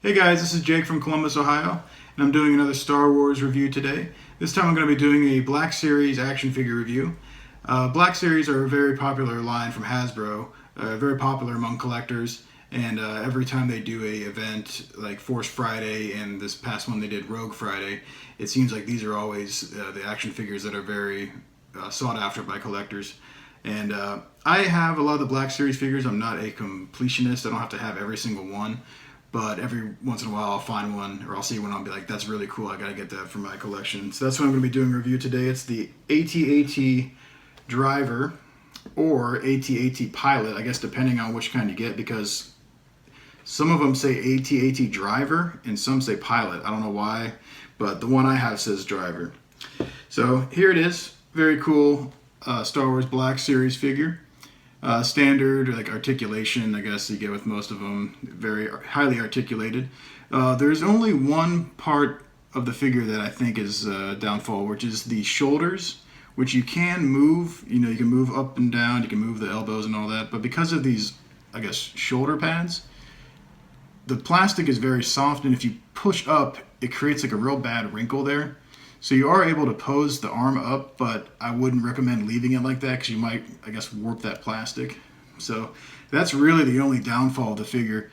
Hey guys, this is Jake from Columbus, Ohio, and I'm doing another Star Wars review today. This time I'm going to be doing a Black Series action figure review. Black Series are a very popular line from Hasbro, very popular among collectors, and every time they do a event like Force Friday and this past one they did Rogue Friday, it seems like these are always the action figures that are very sought after by collectors. And I have a lot of the Black Series figures. I'm not a completionist. I don't have to have every single one. But every once in a while I'll find one or I'll see one and I'll be like, that's really cool, I gotta get that for my collection. So that's what I'm gonna be doing a review today. It's the AT-AT Driver or AT-AT Pilot, I guess depending on which kind you get, because some of them say AT-AT Driver and some say Pilot. I don't know why, but the one I have says Driver. So here it is, very cool Star Wars Black Series figure. Standard like articulation, I guess you get with most of them, very highly articulated. There's only one part of the figure that I think is downfall, which is the shoulders, which you can move. You know, you can move up and down, you can move the elbows and all that, but because of these, I guess, shoulder pads, the plastic is very soft, and if you push up, it creates like a real bad wrinkle there. So you are able to pose the arm up, but I wouldn't recommend leaving it like that because you might, I guess, warp that plastic. So that's really the only downfall of the figure.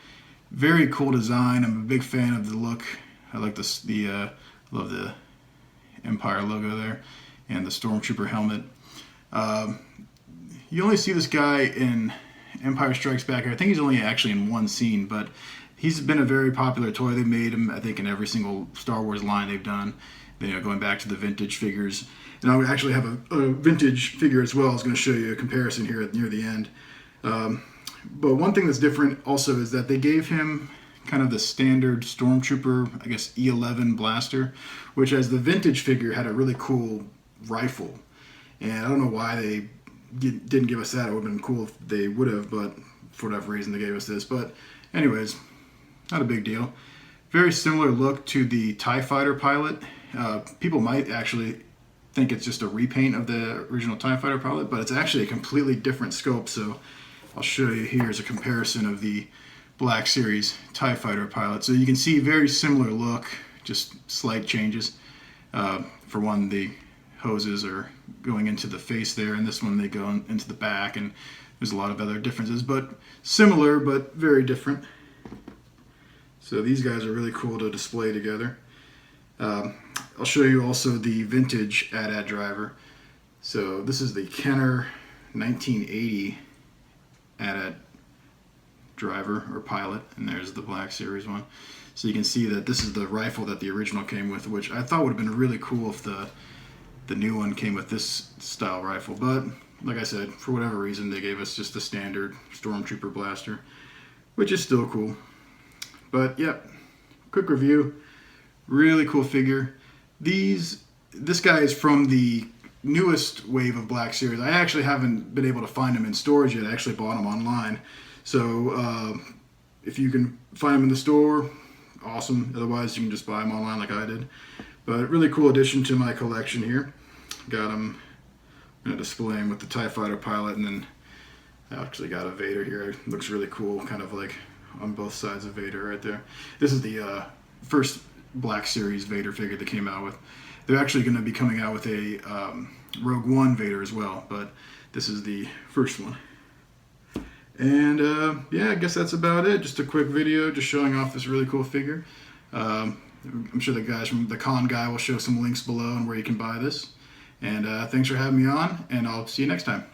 Very cool design. I'm a big fan of the look. I like this. Love the Empire logo there and the Stormtrooper helmet. You only see this guy in Empire Strikes Back. I think he's only actually in one scene, but he's been a very popular toy. They made him, I think, in every single Star Wars line they've done. You know, going back to the vintage figures. And I actually have a vintage figure as well. I was going to show you a comparison here near the end. But one thing that's different also is that they gave him kind of the standard Stormtrooper, I guess, E11 blaster, which as the vintage figure had a really cool rifle. And I don't know why they didn't give us that. It would have been cool if they would have, but for whatever reason they gave us this. But anyways, not a big deal. Very similar look to the TIE Fighter pilot. People might actually think it's just a repaint of the original TIE Fighter pilot, but it's actually a completely different scope. So I'll show you here as a comparison of the Black Series TIE Fighter pilot. So you can see very similar look, just slight changes. For one, the hoses are going into the face there, and this one they go into the back, and there's a lot of other differences, but similar but very different. So these guys are really cool to display together. I'll show you also the vintage AT-AT Driver. So this is the Kenner 1980 AT-AT Driver or Pilot, and there's the Black Series one. So you can see that this is the rifle that the original came with, which I thought would have been really cool if the new one came with this style rifle. But like I said, for whatever reason, they gave us just the standard Stormtrooper blaster, which is still cool. But yep, quick review. Really cool figure. This guy is from the newest wave of Black Series. I actually haven't been able to find him in stores yet. I actually bought him online. So if you can find him in the store, awesome. Otherwise, you can just buy him online like I did. But really cool addition to my collection here. Got him, I'm going to display him with the TIE Fighter pilot, and then I actually got a Vader here. It looks really cool, kind of like on both sides of Vader right there. This is the first Black Series Vader figure they came out with. They're actually going to be coming out with a Rogue One Vader as well, but this is the first one. And yeah, I guess that's about it. Just a quick video just showing off this really cool figure. I'm sure the guys from the Con Guy will show some links below on where you can buy this. And thanks for having me on, and I'll see you next time.